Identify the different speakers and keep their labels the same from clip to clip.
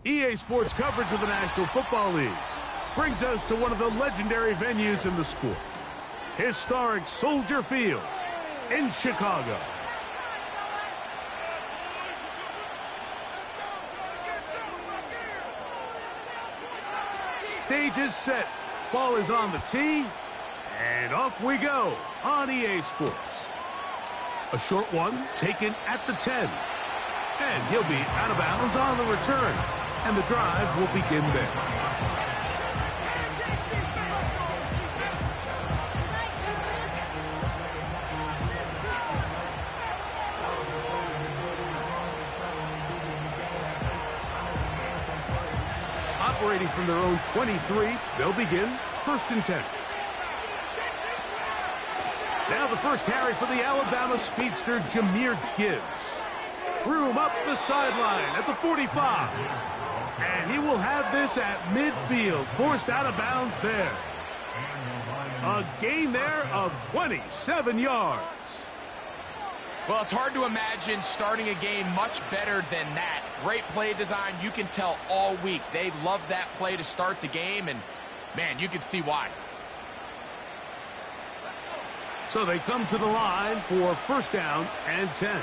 Speaker 1: EA Sports coverage of the National Football League brings us to one of the legendary venues in the sport, historic Soldier Field in Chicago. Stage is set, ball is on the tee, and off we go on EA Sports. A short one taken at the 10. And he'll be out of bounds on the return. And the drive will begin there. Operating from their own 23, they'll begin 1st and 10. Now the first carry for the Alabama speedster, Jahmyr Gibbs. Room up the sideline at the 45. And he will have this at midfield, forced out of bounds there. A gain there of 27 yards.
Speaker 2: Well, it's hard to imagine starting a game much better than that. Great play design. You can tell all week they love that play to start the game, and, man, you can see why.
Speaker 1: So they come to the line for 1st down and 10.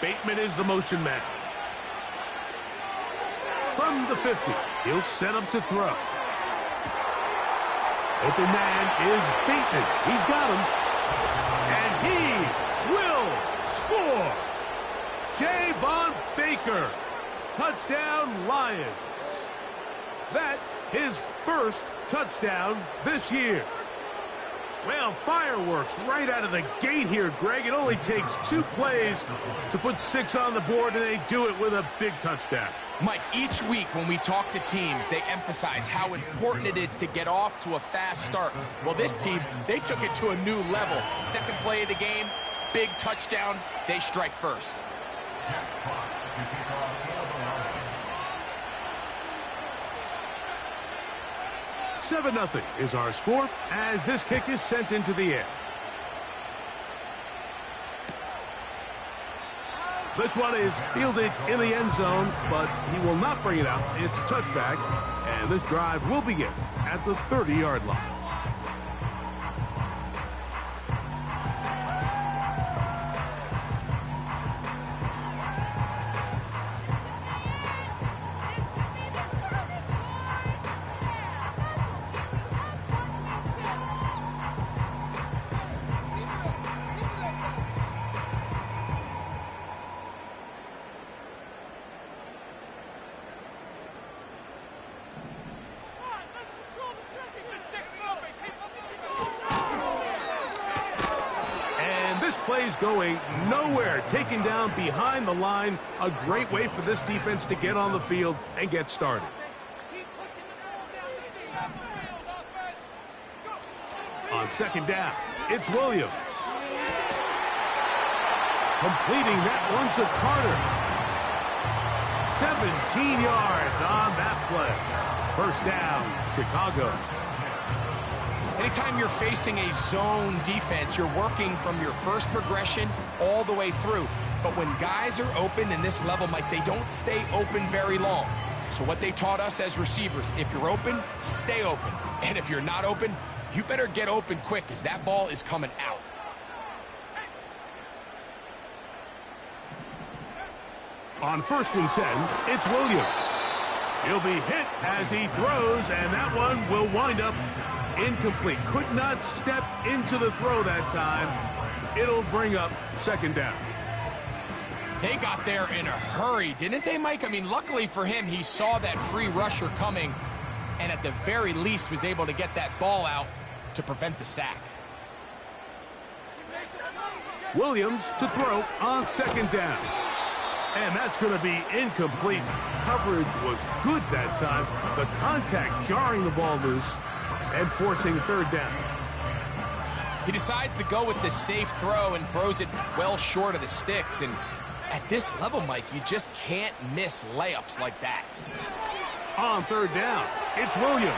Speaker 1: Bateman is the motion man. From the 50, he'll set up to throw. Open man is Bateman. He's got him. And he will score. Javon Baker. Touchdown, Lions. That's his first touchdown this year. Well, fireworks right out of the gate here, Greg. It only takes 2 plays to put 6 on the board, and they do it with a big touchdown.
Speaker 2: Mike, each week when we talk to teams, they emphasize how important it is to get off to a fast start. Well, this team, they took it to a new level. 2nd play of the game, big touchdown, they strike first.
Speaker 1: 7-0 is our score as this kick is sent into the air. This one is fielded in the end zone, but he will not bring it out. It's a touchback, and this drive will begin at the 30-yard line. Plays going nowhere, taken down behind the line. A great way for this defense to get on the field and get started. On 2nd down, it's Williams. Completing that one to Carter. 17 yards on that play. 1st down, Chicago.
Speaker 2: Anytime you're facing a zone defense, you're working from your first progression all the way through. But when guys are open in this level, Mike, they don't stay open very long. So what they taught us as receivers, if you're open, stay open. And if you're not open, you better get open quick as that ball is coming out.
Speaker 1: On 1st and 10, it's Williams. He'll be hit as he throws, and that one will wind up incomplete. Could not step into the throw that time. It'll bring up 2nd down.
Speaker 2: They got there in a hurry, didn't they, Mike? I mean, luckily for him, he saw that free rusher coming and at the very least was able to get that ball out to prevent the sack.
Speaker 1: Williams to throw on 2nd down. And that's going to be incomplete. Coverage was good that time. The contact jarring the ball loose and forcing 3rd down.
Speaker 2: He decides to go with the safe throw and throws it well short of the sticks. And at this level, Mike, you just can't miss layups like that.
Speaker 1: On 3rd down, it's Williams.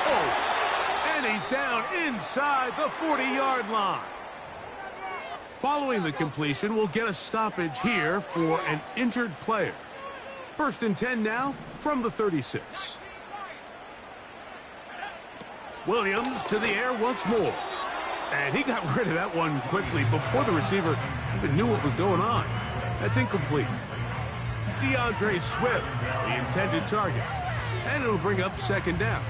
Speaker 1: Oh! And he's down inside the 40-yard line. Following the completion, we'll get a stoppage here for an injured player. 1st and 10 now from the 36. Williams to the air once more. And he got rid of that one quickly before the receiver even knew what was going on. That's incomplete. DeAndre Swift, the intended target. And it'll bring up 2nd down.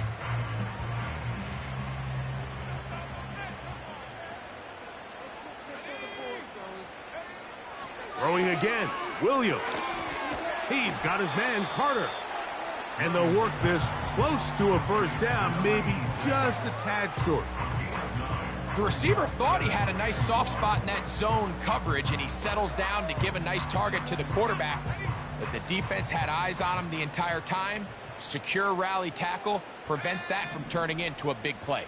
Speaker 1: Throwing again, Williams. He's got his man, Carter. And they'll work this close to a 1st down, maybe just a tad short.
Speaker 2: The receiver thought he had a nice soft spot in that zone coverage, and he settles down to give a nice target to the quarterback. But the defense had eyes on him the entire time. Secure rally tackle prevents that from turning into a big play.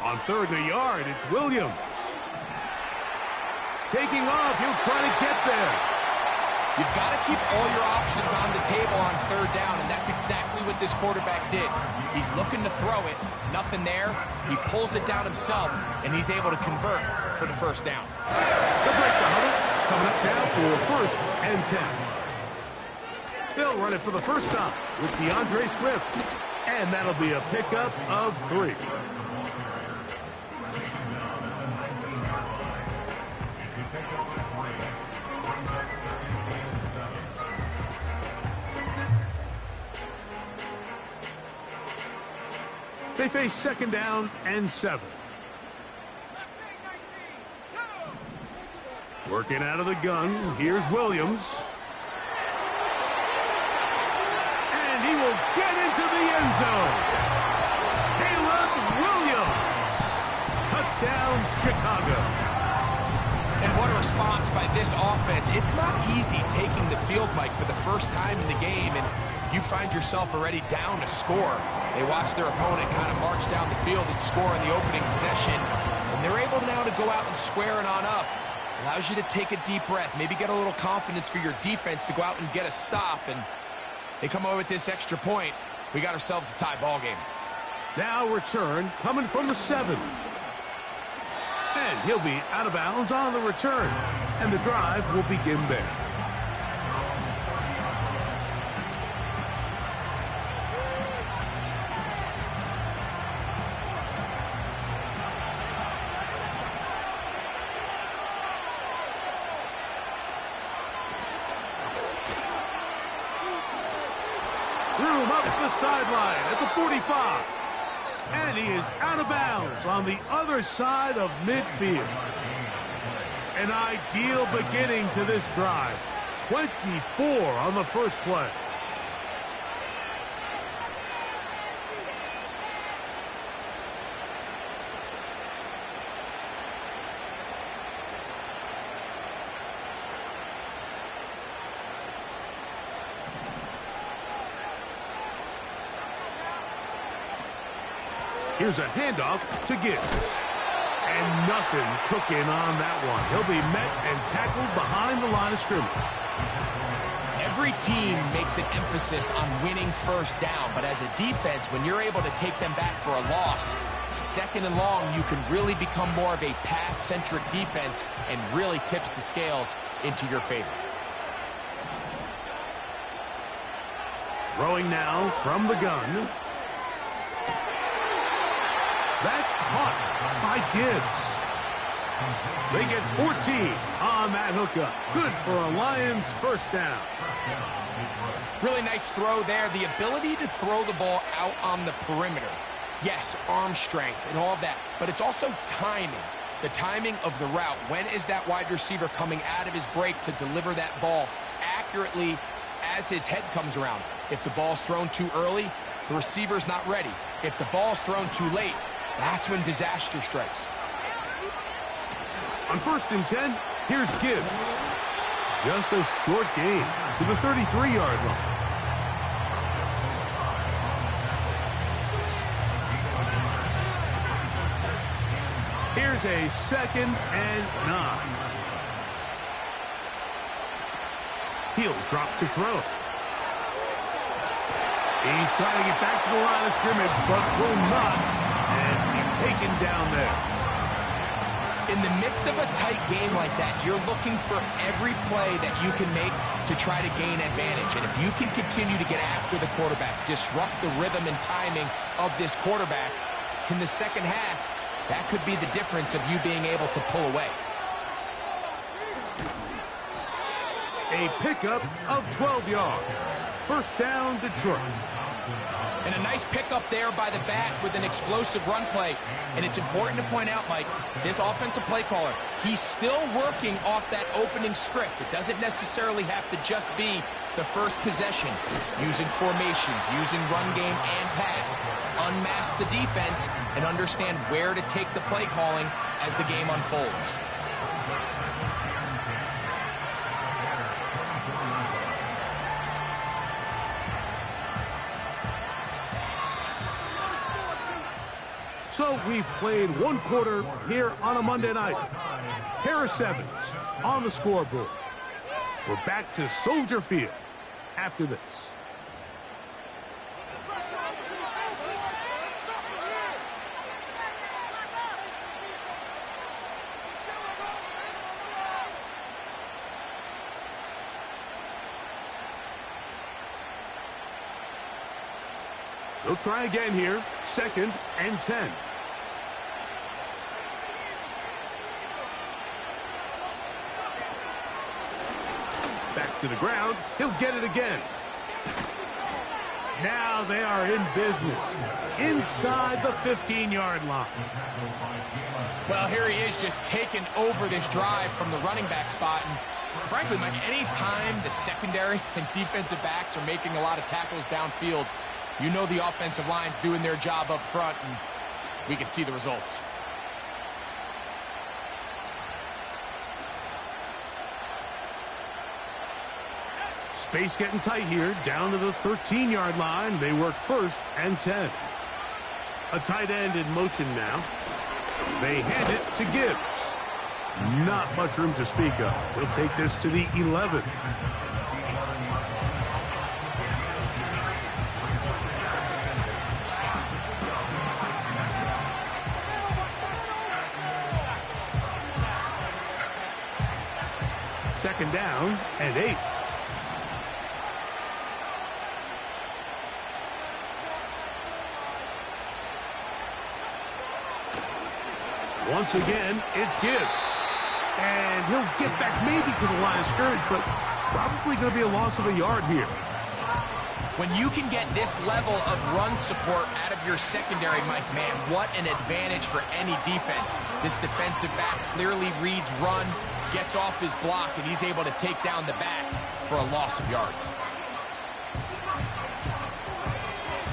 Speaker 1: On 3rd and a yard, it's Williams. Taking off, he'll try to get there.
Speaker 2: You've got to keep all your options on the table on 3rd down, and that's exactly what this quarterback did. He's looking to throw it, nothing there. He pulls it down himself, and he's able to convert for the 1st down.
Speaker 1: The break the huddle, coming up now for 1st and 10. They'll run it for the 1st time with DeAndre Swift, and that'll be a pickup of 3. They face 2nd down and 7. Working out of the gun, here's Williams. And he will get into the end zone. Caleb Williams. Touchdown, Chicago.
Speaker 2: And what a response by this offense. It's not easy taking the field, Mike, for the 1st time in the game, and you find yourself already down to score. They watch their opponent kind of march down the field and score in the opening possession, and they're able now to go out and square it on up. Allows you to take a deep breath, maybe get a little confidence for your defense to go out and get a stop, and they come away with this extra point. We got ourselves a tie ball game.
Speaker 1: Now return coming from the 7. And he'll be out of bounds on the return, and the drive will begin there. Room up the sideline at the 45. And he is out of bounds on the other side of midfield. An ideal beginning to this drive. 24 on the 1st play. Here's a handoff to Gibbs. And nothing cooking on that one. He'll be met and tackled behind the line of scrimmage.
Speaker 2: Every team makes an emphasis on winning 1st down, but as a defense, when you're able to take them back for a loss, 2nd and long, you can really become more of a pass-centric defense and really tips the scales into your favor.
Speaker 1: Throwing now from the gun. That's caught by Gibbs. They get 14 on that hookup. Good for a Lions 1st down.
Speaker 2: Really nice throw there. The ability to throw the ball out on the perimeter. Yes, arm strength and all of that, but it's also timing. The timing of the route. When is that wide receiver coming out of his break to deliver that ball accurately as his head comes around? If the ball's thrown too early, the receiver's not ready. If the ball's thrown too late, that's when disaster strikes.
Speaker 1: On 1st and 10, here's Gibbs. Just a short gain to the 33-yard line. Here's a 2nd and 9. He'll drop to throw. He's trying to get back to the line of scrimmage, but will not. And be taken down there.
Speaker 2: In the midst of a tight game like that, you're looking for every play that you can make to try to gain advantage. And if you can continue to get after the quarterback, disrupt the rhythm and timing of this quarterback in the second half, that could be the difference of you being able to pull away.
Speaker 1: A pickup of 12 yards. First down, Detroit.
Speaker 2: And a nice pickup there by the back with an explosive run play. And it's important to point out, Mike, this offensive play caller, he's still working off that opening script. It doesn't necessarily have to just be the first possession. Using formations, using run game and pass. Unmask the defense and understand where to take the play calling as the game unfolds.
Speaker 1: So we've played one quarter here on a Monday night. Harris Evans on the scoreboard. We're back to Soldier Field after this. They'll try again here. 2nd and 10. Back to the ground. He'll get it again. Now they are in business. Inside the 15-yard line.
Speaker 2: Well, here he is just taking over this drive from the running back spot. And frankly, Mike, any time the secondary and defensive backs are making a lot of tackles downfield, you know the offensive line's doing their job up front, and we can see the results.
Speaker 1: Space getting tight here, down to the 13-yard line. They work 1st and 10. A tight end in motion now. They hand it to Gibbs. Not much room to speak of. He'll take this to the 11. Second down and 8. Once again, it's Gibbs. And he'll get back maybe to the line of scrimmage, but probably going to be a loss of a yard here.
Speaker 2: When you can get this level of run support out of your secondary, Mike, man, what an advantage for any defense. This defensive back clearly reads run, gets off his block, and he's able to take down the back for a loss of yards.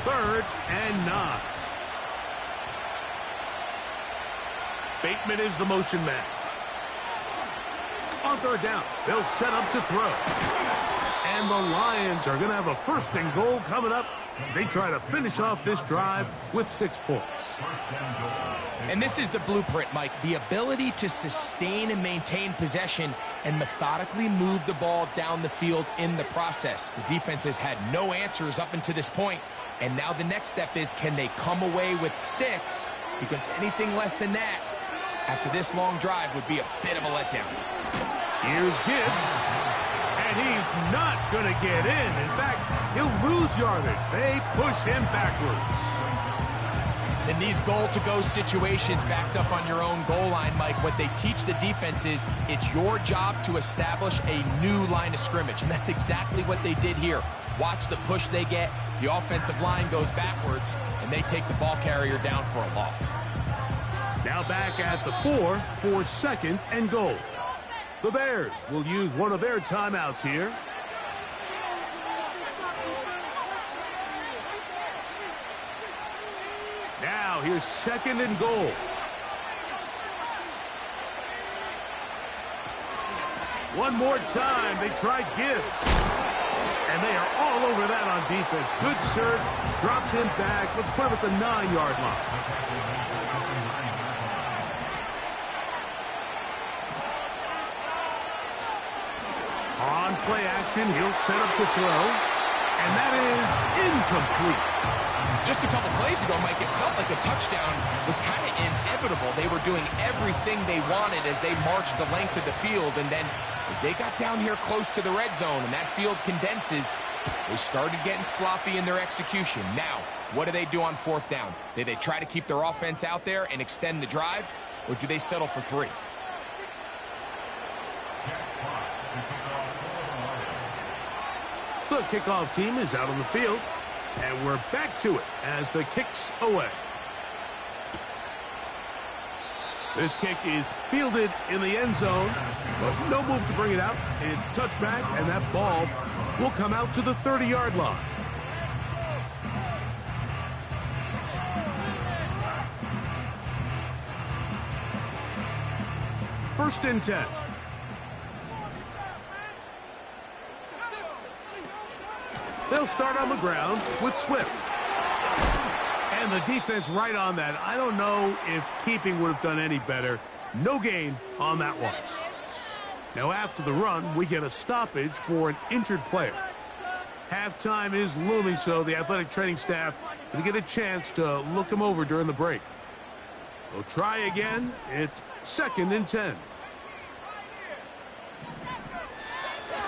Speaker 1: 3rd and 9. Bateman is the motion man. On 3rd down, they'll set up to throw. And the Lions are going to have a 1st and goal coming up. They try to finish off this drive with 6 points.
Speaker 2: And this is the blueprint, Mike. The ability to sustain and maintain possession and methodically move the ball down the field in the process. The defense has had no answers up until this point. And now the next step is, can they come away with 6? Because anything less than that, after this long drive, would be a bit of a letdown.
Speaker 1: Here's Gibbs. And he's not going to get in. In fact, he'll lose yardage. They push him backwards.
Speaker 2: In these goal-to-go situations backed up on your own goal line, Mike, what they teach the defense is it's your job to establish a new line of scrimmage. And that's exactly what they did here. Watch the push they get. The offensive line goes backwards, and they take the ball carrier down for a loss.
Speaker 1: Now back at the 4 for 2nd and goal. The Bears will use one of their timeouts here. Now here's 2nd and goal. One more time, they tried Gibbs. And they are all over that on defense. Good search, drops him back. Let's put him at the 9-yard line. On play action, he'll set up to throw. And that is incomplete.
Speaker 2: Just a couple plays ago, Mike, it felt like a touchdown was kind of inevitable. They were doing everything they wanted as they marched the length of the field, and then as they got down here close to the red zone and that field condenses, they started getting sloppy in their execution. Now, what do they do on fourth down? Do they try to keep their offense out there and extend the drive, or do they settle for 3?
Speaker 1: The kickoff team is out on the field, and we're back to it as the kick's away. This kick is fielded in the end zone, but no move to bring it out. It's touchback, and that ball will come out to the 30-yard line. First and 10. They'll start on the ground with Swift. And the defense right on that. I don't know if keeping would have done any better. No gain on that one. Now after the run, we get a stoppage for an injured player. Halftime is looming, so the athletic training staff going to get a chance to look him over during the break. We'll try again. It's second and 10.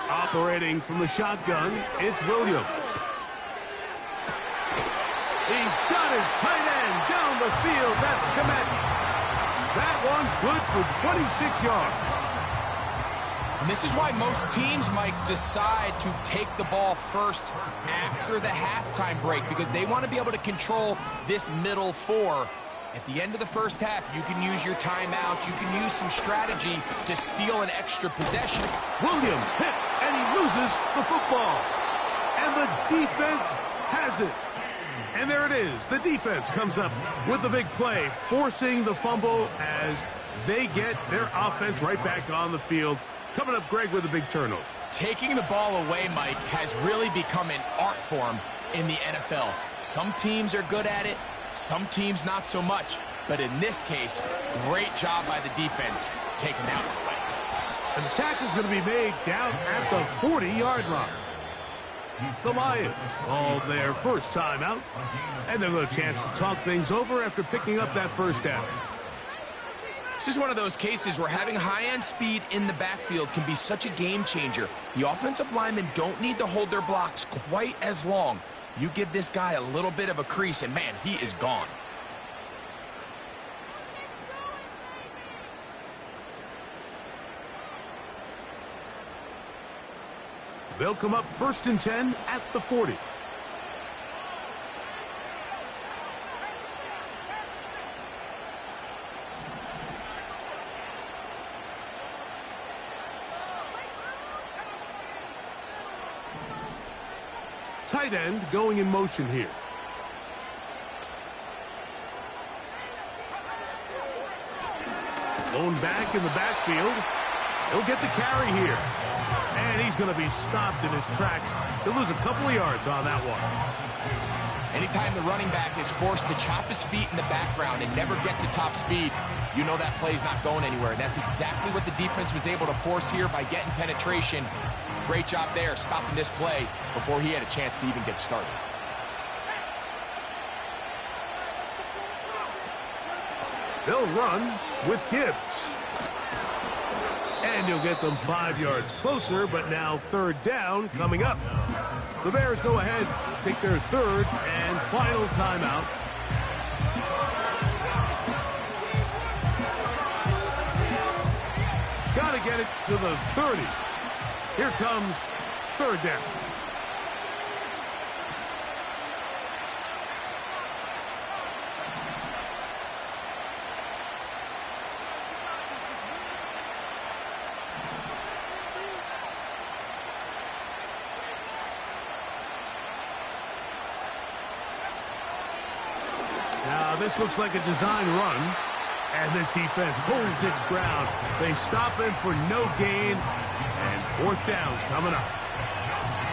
Speaker 1: Operating from the shotgun, it's Williams. He's got his tight end down the field. That's Komet. That one good for 26 yards.
Speaker 2: And this is why most teams might decide to take the ball first after the halftime break, because they want to be able to control this middle 4. At the end of the first half, you can use your timeout. You can use some strategy to steal an extra possession.
Speaker 1: Williams hit, and he loses the football. And the defense has it. And there it is. The defense comes up with the big play, forcing the fumble as they get their offense right back on the field. Coming up, Greg, with a big turnover.
Speaker 2: Taking the ball away, Mike, has really become an art form in the NFL. Some teams are good at it. Some teams not so much. But in this case, great job by the defense taking that one away.
Speaker 1: And the tackle's going to be made down at the 40-yard line. The Lions called their first timeout, and they've got a chance to talk things over after picking up that first down.
Speaker 2: This is one of those cases where having high-end speed in the backfield can be such a game changer. The offensive linemen don't need to hold their blocks quite as long. You give this guy a little bit of a crease, and man, he is gone.
Speaker 1: They'll come up first and 10 at the 40. Tight end going in motion here. Lone back in the backfield. He'll get the carry here. And he's going to be stopped in his tracks. He'll lose a couple of yards on that one.
Speaker 2: Anytime the running back is forced to chop his feet in the background and never get to top speed, you know that play's not going anywhere. And that's exactly what the defense was able to force here by getting penetration. Great job there, stopping this play before he had a chance to even get started.
Speaker 1: They'll run with Gibbs. And he'll get them 5 yards closer, but now third down coming up. The Bears go ahead, take their third and final timeout. Got to get it to the 30. Here comes third down. Now this looks like a design run, and this defense holds its ground. They stop him for no gain, and fourth down's coming up.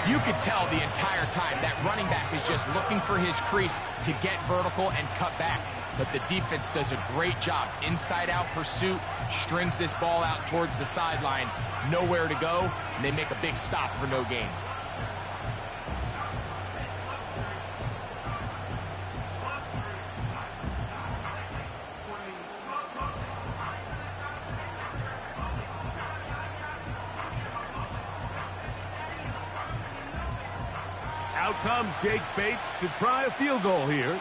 Speaker 2: You could tell the entire time that running back is just looking for his crease to get vertical and cut back. But the defense does a great job. Inside-out pursuit, strings this ball out towards the sideline. Nowhere to go, and they make a big stop for no gain.
Speaker 1: Out comes Jake Bates to try a field goal here.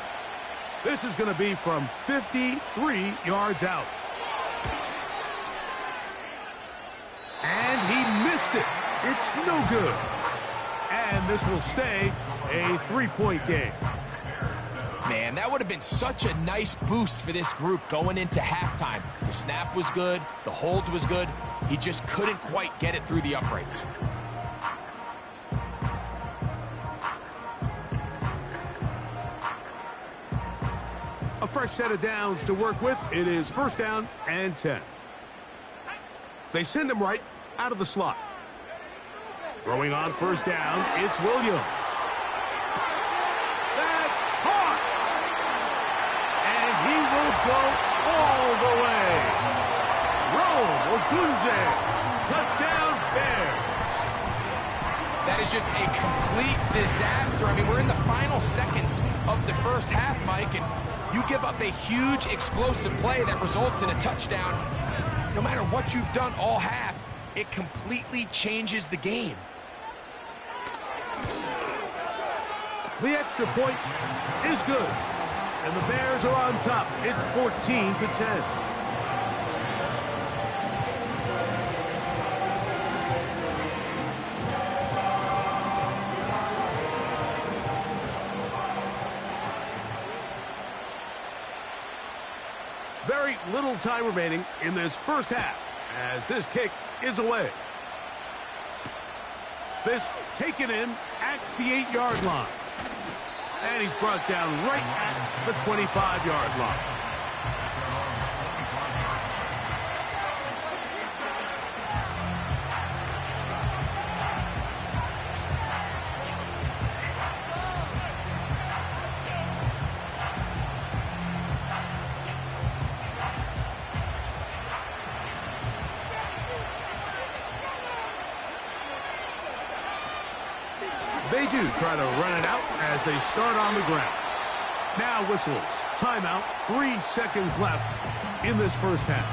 Speaker 1: This is going to be from 53 yards out. And he missed it. It's no good. And this will stay a 3-point game.
Speaker 2: Man, that would have been such a nice boost for this group going into halftime. The snap was good. The hold was good. He just couldn't quite get it through the uprights.
Speaker 1: A fresh set of downs to work with. It is 1st down and 10. They send him right out of the slot. Throwing on 1st down, it's Williams. That's caught! And he will go all the way. Rome Odunze. Touchdown, Bears.
Speaker 2: That is just a complete disaster. I mean, we're in the final seconds of the first half, Mike, and you give up a huge explosive play that results in a touchdown. No matter what you've done all half, it completely changes the game.
Speaker 1: The extra point is good. And the Bears are on top. It's 14-10. Very little time remaining in this first half as this kick is away. This taken in at the 8-yard line. And he's brought down right at the 25-yard line. They do try to run it out as they start on the ground. Now whistles. Timeout. 3 seconds left in this first half.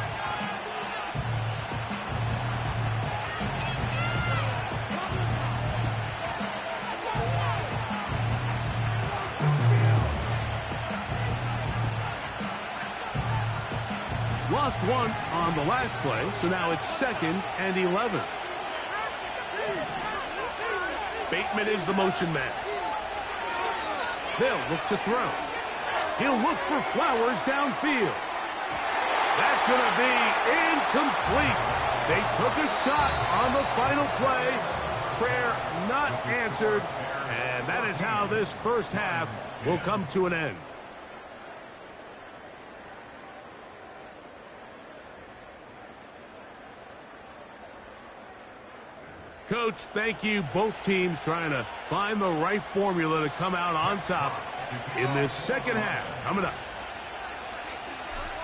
Speaker 1: Lost one on the last play, so now it's 2nd and 11. Bateman is the motion man. They'll look to throw. He'll look for Flowers downfield. That's going to be incomplete. They took a shot on the final play. Prayer not answered. And that is how this first half will come to an end. Coach, thank you. Both teams trying to find the right formula to come out on top in this second half coming up.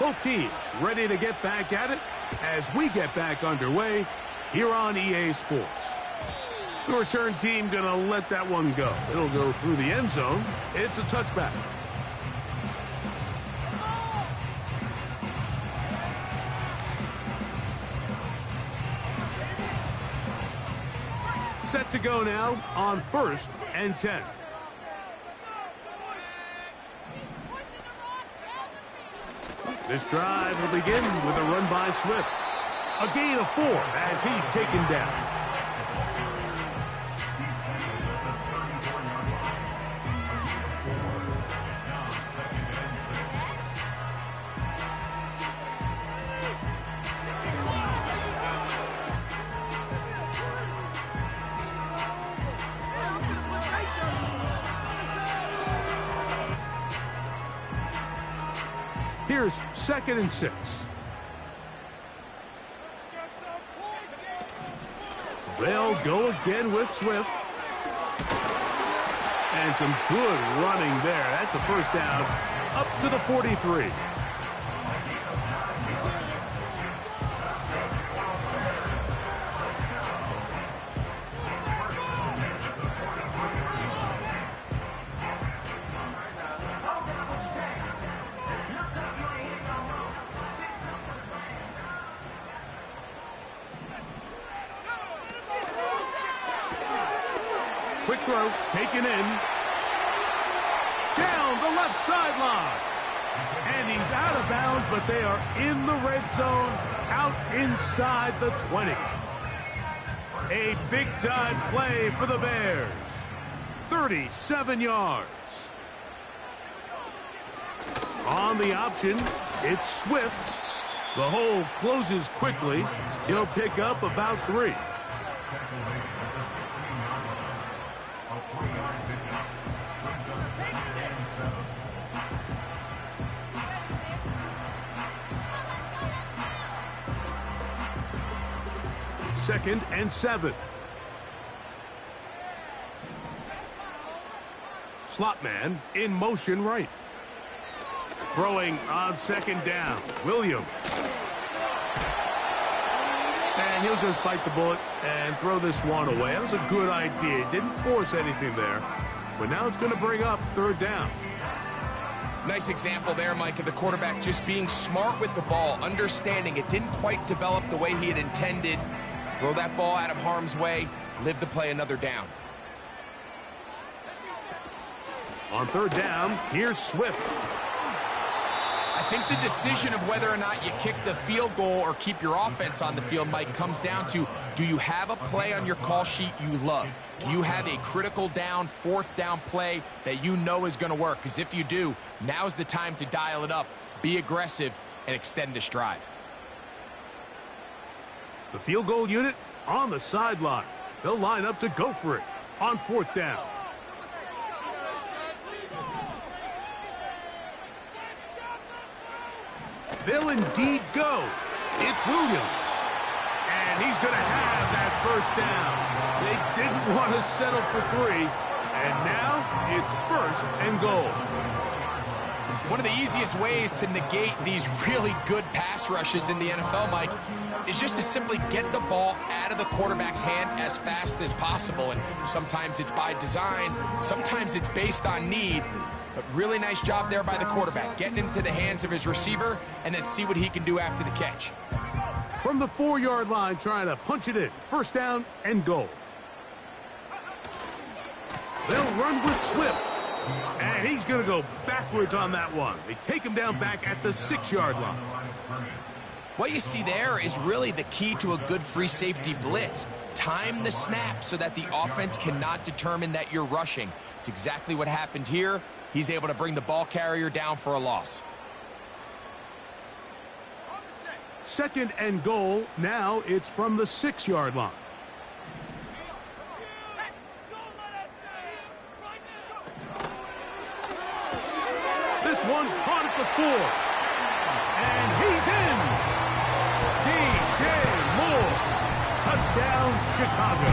Speaker 1: Both teams ready to get back at it as we get back underway here on EA Sports. The return team going to let that one go. It'll go through the end zone. It's a touchback. Set to go now on 1st and 10. This drive will begin with a run by Swift. A gain of 4 as he's taken down. Here's 2nd and 6. They'll go again with Swift. And some good running there. That's a first down up to the 43. Quick throw, taken in. Down the left sideline. And he's out of bounds, but they are in the red zone, out inside the 20. A big-time play for the Bears. 37 yards. On the option, it's Swift. The hole closes quickly. He'll pick up about 3. Second and 7. Slot man in motion right. Throwing on second down. Williams. And he'll just bite the bullet and throw this one away. That was a good idea. Didn't force anything there. But now it's going to bring up third down.
Speaker 2: Nice example there, Mike, of the quarterback just being smart with the ball, understanding it didn't quite develop the way he had intended. Throw that ball out of harm's way, live to play another down.
Speaker 1: On third down, here's Swift.
Speaker 2: I think the decision of whether or not you kick the field goal or keep your offense on the field, Mike, comes down to, do you have a play on your call sheet you love? Do you have a critical down, fourth down play that you know is going to work? Because if you do, now's the time to dial it up, be aggressive, and extend this drive.
Speaker 1: The field goal unit on the sideline. They'll line up to go for it on fourth down. They'll indeed go. It's Williams. And he's going to have that first down. They didn't want to settle for 3. And now it's first and goal.
Speaker 2: One of the easiest ways to negate these really good pass rushes in the NFL, Mike, is just to simply get the ball out of the quarterback's hand as fast as possible. And sometimes it's by design, sometimes it's based on need. But really nice job there by the quarterback, getting into the hands of his receiver and then see what he can do after the catch.
Speaker 1: From the 4-yard line, trying to punch it in. First down and goal. They'll run with Swift. And he's going to go backwards on that one. They take him down back at the 6-yard line.
Speaker 2: What you see there is really the key to a good free safety blitz. Time the snap so that the offense cannot determine that you're rushing. It's exactly what happened here. He's able to bring the ball carrier down for a loss.
Speaker 1: Second and goal. Now it's from the 6-yard line. This one caught at the 4. And he's in. DJ Moore. Touchdown, Chicago.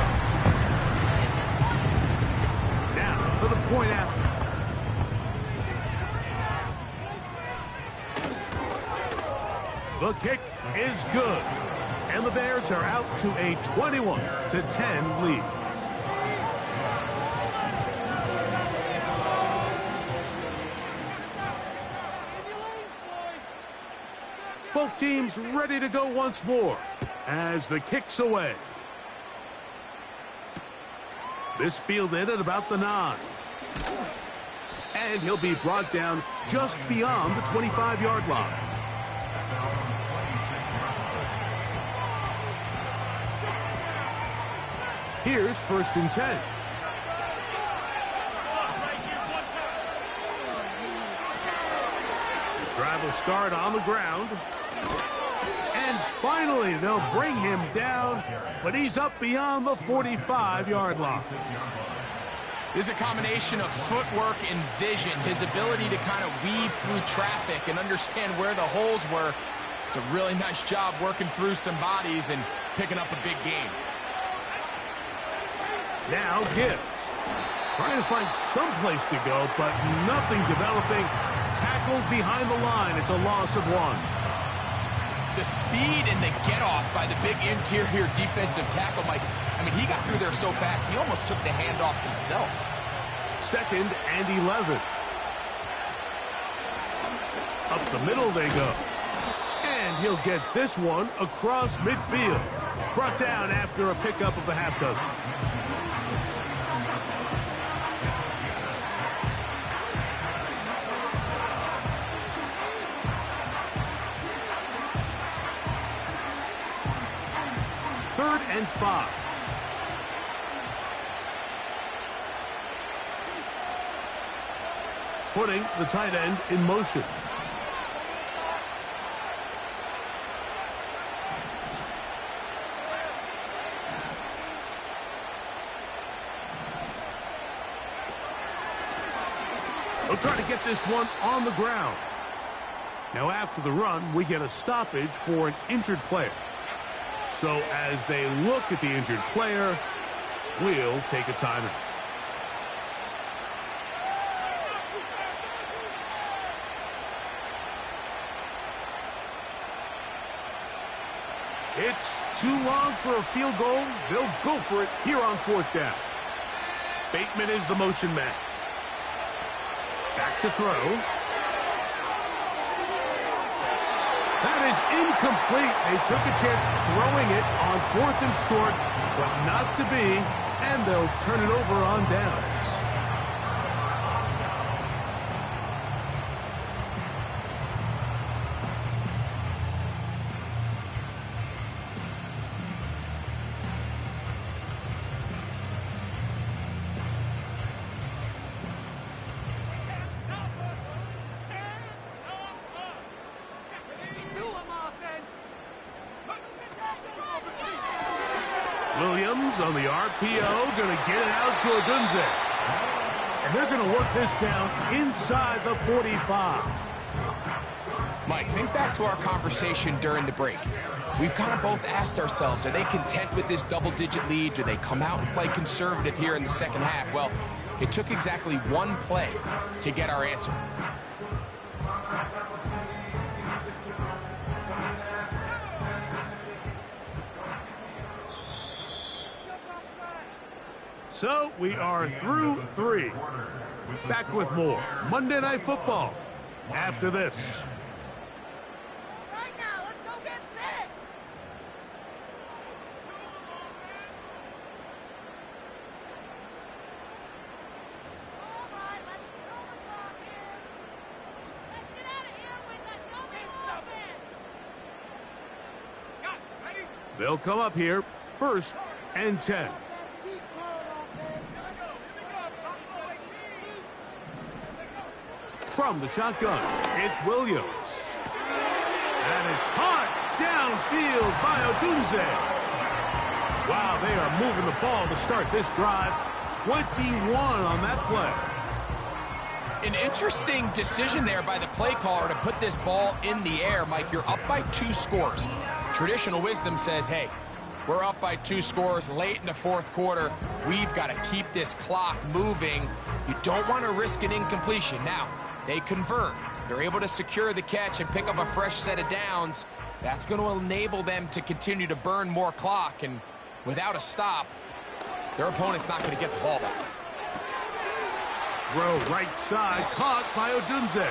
Speaker 1: Now for the point after. The kick is good. And the Bears are out to a 21-10 lead. Both teams ready to go once more as the kick's away. This fielded at about the 9. And he'll be brought down just beyond the 25-yard line. Here's first and 10. Drive will start on the ground. And finally, they'll bring him down, but he's up beyond the 45-yard line.
Speaker 2: This is a combination of footwork and vision, his ability to kind of weave through traffic and understand where the holes were. It's a really nice job working through some bodies and picking up a big gain.
Speaker 1: Now Gibbs. Trying to find some place to go, but nothing developing. Tackled behind the line. It's a loss of 1.
Speaker 2: The speed and the get-off by the big interior defensive tackle, Mike. I mean, he got through there so fast, he almost took the handoff himself.
Speaker 1: Second and 11. Up the middle they go. And he'll get this one across midfield. Brought down after a pickup of a half dozen. 3rd and 5. Putting the tight end in motion. They'll try to get this one on the ground. Now after the run, we get a stoppage for an injured player. So as they look at the injured player, we'll take a timeout. It's too long for a field goal. They'll go for it here on 4th down. Bateman is the motion man. Back to throw. That is incomplete. They took a chance throwing it on 4th and short, but not to be, and they'll turn it over on downs. Williams on the RPO, going to get it out to Odunze. And they're going to work this down inside the 45.
Speaker 2: Mike, think back to our conversation during the break. We've kind of both asked ourselves, are they content with this double-digit lead? Do they come out and play conservative here in the second half? Well, it took exactly one play to get our answer.
Speaker 1: So we are through 3. Back with more Monday Night Football after this.
Speaker 3: Right now, let's go get 6. All right, let's throw the clock here. Let's get out of here with the double offense. Ready?
Speaker 1: They'll come up here 1st and 10. From the shotgun, it's Williams. That is caught downfield by Odunze. Wow, they are moving the ball to start this drive. 21 on that play.
Speaker 2: An interesting decision there by the play caller to put this ball in the air. Mike, you're up by 2 scores. Traditional wisdom says, hey, we're up by 2 scores late in the 4th quarter. We've got to keep this clock moving. You don't want to risk an incompletion. Now, they convert. They're able to secure the catch and pick up a fresh set of downs. That's going to enable them to continue to burn more clock. And without a stop, their opponent's not going to get the ball back.
Speaker 1: Throw right side, caught by Odunze.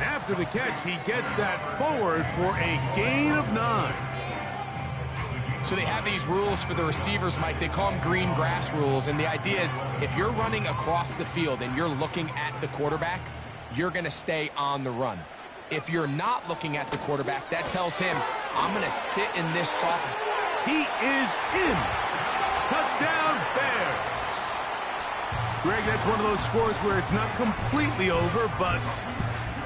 Speaker 1: After the catch, he gets that forward for a gain of 9.
Speaker 2: So they have these rules for the receivers, Mike. They call them green grass rules. And the idea is if you're running across the field and you're looking at the quarterback, you're going to stay on the run. If you're not looking at the quarterback, that tells him, I'm going to sit in this soft.
Speaker 1: He is in. Touchdown, Bears. Greg, that's one of those scores where it's not completely over, but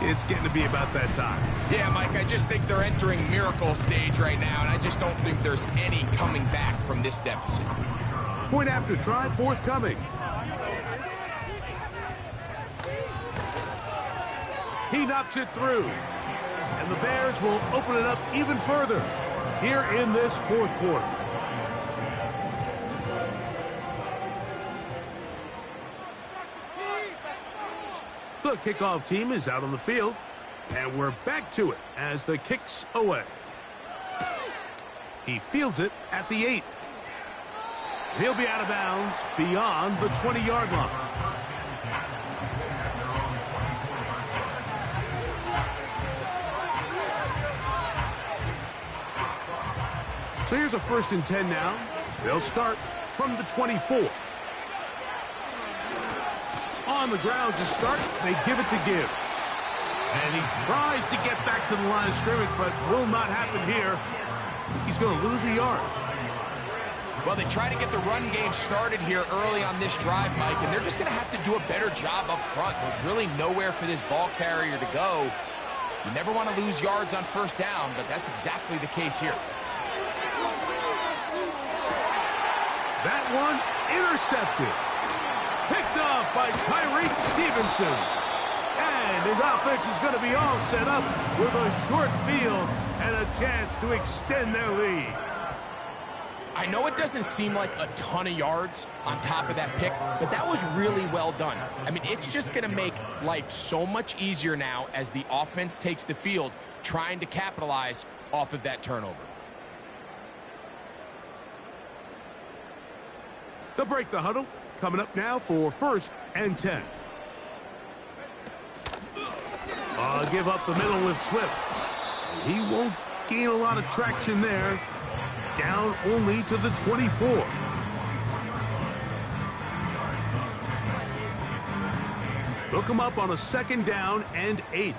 Speaker 1: it's getting to be about that time.
Speaker 2: Yeah, Mike, I just think they're entering miracle stage right now, and I just don't think there's any coming back from this deficit.
Speaker 1: Point after try forthcoming. He knocks it through. And the Bears will open it up even further here in this 4th quarter. The kickoff team is out on the field, and we're back to it as the kick's away. He fields it at the 8. He'll be out of bounds beyond the 20-yard line. So here's a 1st and 10 now. They'll start from the 24. On the ground to start, they give it to Gibbs. And he tries to get back to the line of scrimmage, but will not happen here. He's going to lose a yard.
Speaker 2: Well, they try to get the run game started here early on this drive, Mike, and they're just going to have to do a better job up front. There's really nowhere for this ball carrier to go. You never want to lose yards on first down, but that's exactly the case here.
Speaker 1: That one intercepted. Picked off by Tyreek Stevenson. And his offense is going to be all set up with a short field and a chance to extend their lead.
Speaker 2: I know it doesn't seem like a ton of yards on top of that pick, but that was really well done. I mean, it's just going to make life so much easier now as the offense takes the field, trying to capitalize off of that turnover.
Speaker 1: They'll break the huddle. Coming up now for 1st and 10. Give up the middle with Swift. He won't gain a lot of traction there. Down only to the 24. Look him up on a 2nd down and 8.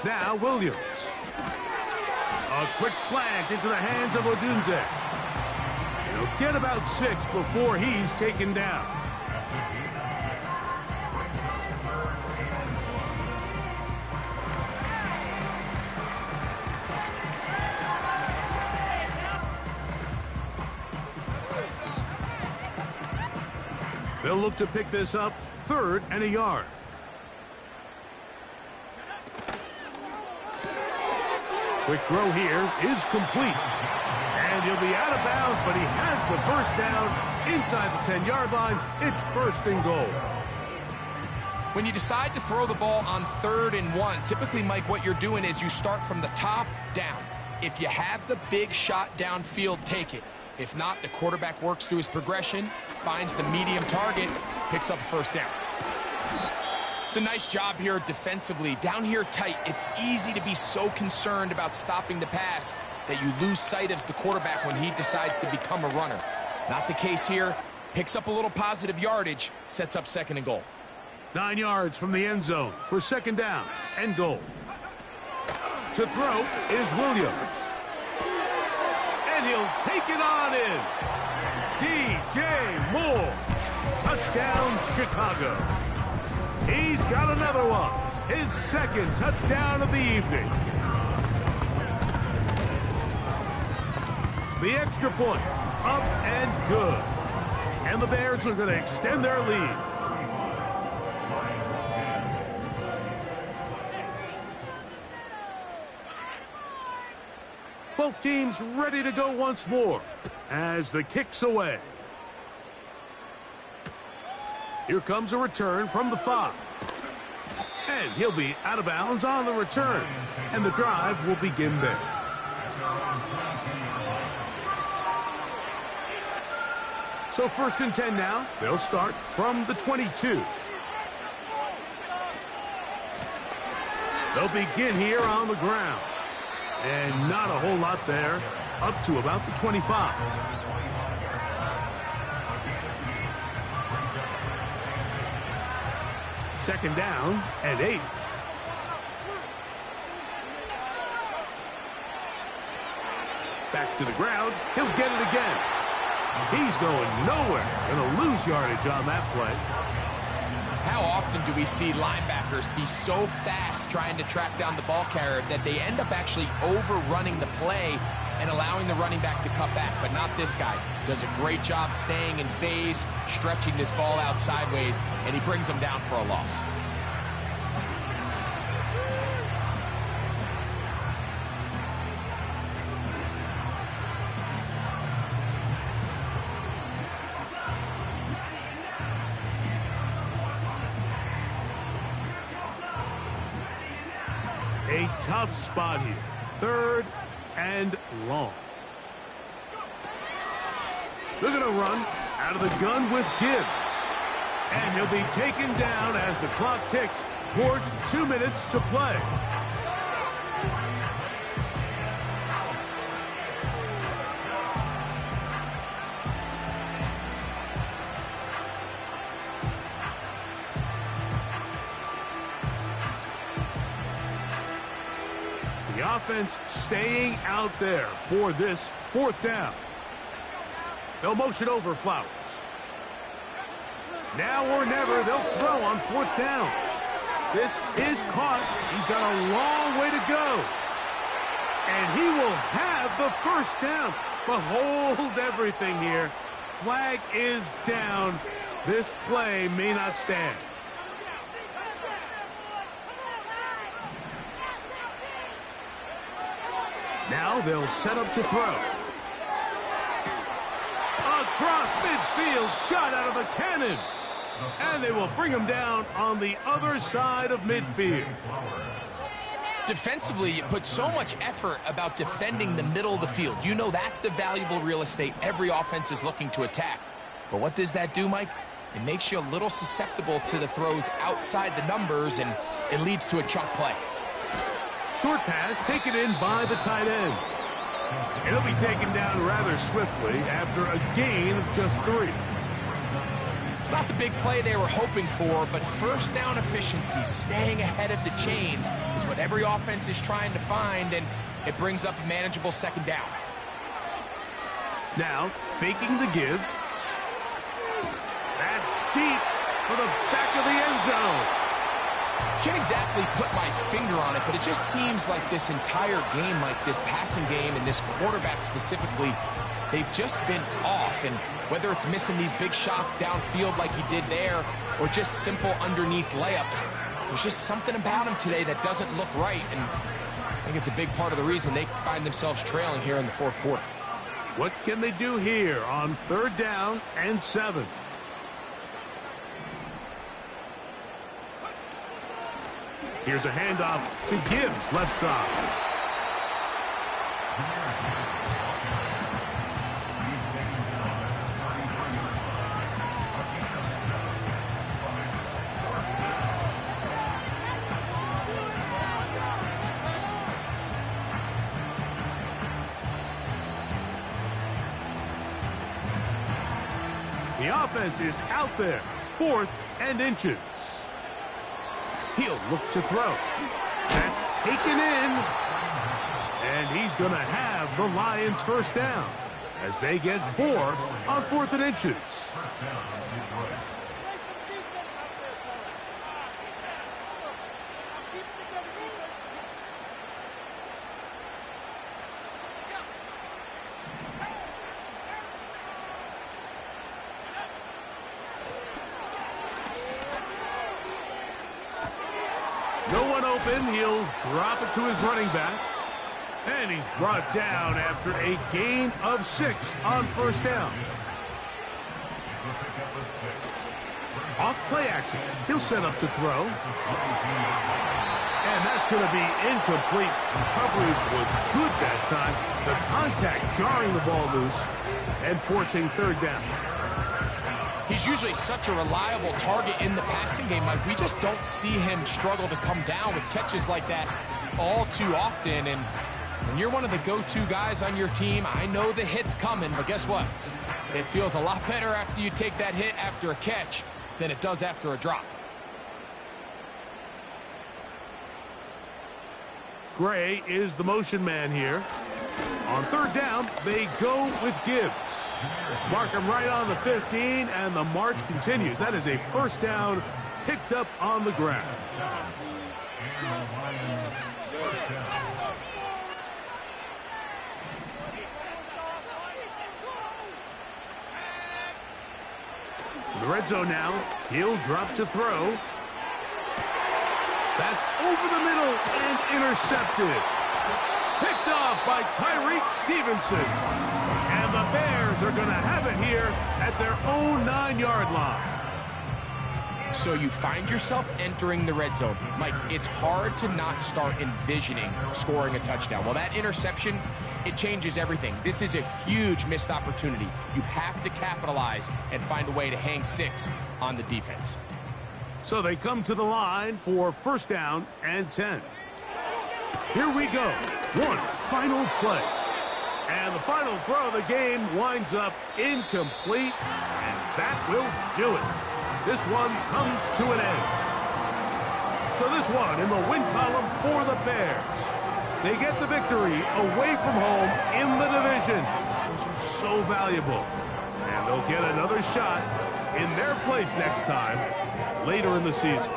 Speaker 1: Now Williams. A quick slant into the hands of Odunze. He'll get about 6 before he's taken down. They'll look to pick this up 3rd and a yard. Quick throw here is complete. And he'll be out of bounds, but he has the first down inside the 10-yard line. It's 1st and goal.
Speaker 2: When you decide to throw the ball on 3rd and 1, typically, Mike, what you're doing is you start from the top down. If you have the big shot downfield, take it. If not, the quarterback works through his progression, finds the medium target, picks up a 1st down. It's a nice job here defensively. Down here tight, it's easy to be so concerned about stopping the pass that you lose sight of the quarterback when he decides to become a runner. Not the case here. Picks up a little positive yardage, sets up 2nd and goal.
Speaker 1: 9 yards from the end zone for 2nd down and goal. To throw is Williams. And he'll take it on in. DJ Moore. Touchdown, Chicago. He's got another one. His 2nd touchdown of the evening. The extra point, up and good. And the Bears are going to extend their lead. Both teams ready to go once more as the kick's away. Here comes a return from the 5. And he'll be out of bounds on the return. And the drive will begin there. So 1st and 10 now. They'll start from the 22. They'll begin here on the ground. And not a whole lot there. Up to about the 25. Second down and 8. Back to the ground. He'll get it again. He's going nowhere. Going to lose yardage on that play.
Speaker 2: How often do we see linebackers be so fast trying to track down the ball carrier that they end up actually overrunning the play and allowing the running back to cut back? But not this guy. Does a great job staying in phase, stretching this ball out sideways, and he brings him down for a loss.
Speaker 1: A tough spot here. 3rd and long. They're going to run out of the gun with Gibbs. And he'll be taken down as the clock ticks towards 2 minutes to play. The The offense staying out there for this fourth down. They'll motion over Flowers. Now or never, they'll throw on fourth down. This is caught. He's got a long way to go. And he will have the first down. But hold everything here. Flag is down. This play may not stand. Now they'll set up to throw. Across midfield, shot out of a cannon. And they will bring him down on the other side of midfield.
Speaker 2: Defensively, you put so much effort about defending the middle of the field. You know that's the valuable real estate every offense is looking to attack. But what does that do, Mike? It makes you a little susceptible to the throws outside the numbers, and it leads to a chunk play.
Speaker 1: Short pass taken in by the tight end. It'll be taken down rather swiftly after a gain of just 3.
Speaker 2: It's not the big play they were hoping for, but first down efficiency, staying ahead of the chains, is what every offense is trying to find, and it brings up a manageable second down.
Speaker 1: Now, faking the give. That's deep for the back of the end zone.
Speaker 2: Can't exactly put my finger on it, but it just seems like this entire game, like this passing game and this quarterback specifically, they've just been off. And whether it's missing these big shots downfield like he did there or just simple underneath layups, there's just something about him today that doesn't look right. And I think it's a big part of the reason they find themselves trailing here in the fourth quarter.
Speaker 1: What can they do here on 3rd down and 7? Here's a handoff to Gibbs, left side. The offense is out there, 4th and inches. He'll look to throw. That's taken in. And he's going to have the Lions first down as they get 4 on 4th and inches. No one open. He'll drop it to his running back. And he's brought down after a gain of 6 on first down. Off play action. He'll set up to throw. And that's going to be incomplete. Coverage was good that time. The contact jarring the ball loose and forcing 3rd down.
Speaker 2: He's usually such a reliable target in the passing game. Like, we just don't see him struggle to come down with catches like that all too often. And when you're one of the go-to guys on your team, I know the hit's coming, but guess what? It feels a lot better after you take that hit after a catch than it does after a drop.
Speaker 1: Gray is the motion man here. On 3rd down, they go with Gibbs. Mark him right on the 15, and the march continues. That is a first down picked up on the ground. In the red zone now, he'll drop to throw. That's over the middle and intercepted. Picked off by Tyreek Stevenson. And the Bears are going to have it here at their own 9-yard line.
Speaker 2: So you find yourself entering the red zone. Mike, it's hard to not start envisioning scoring a touchdown. Well, that interception, it changes everything. This is a huge missed opportunity. You have to capitalize and find a way to hang 6 on the defense.
Speaker 1: So they come to the line for first down and 10. Here we go. One final play. And the final throw of the game winds up incomplete, and that will do it. This one comes to an end. So this one in the win column for the Bears. They get the victory away from home in the division. Those are so valuable. And they'll get another shot in their place next time later in the season.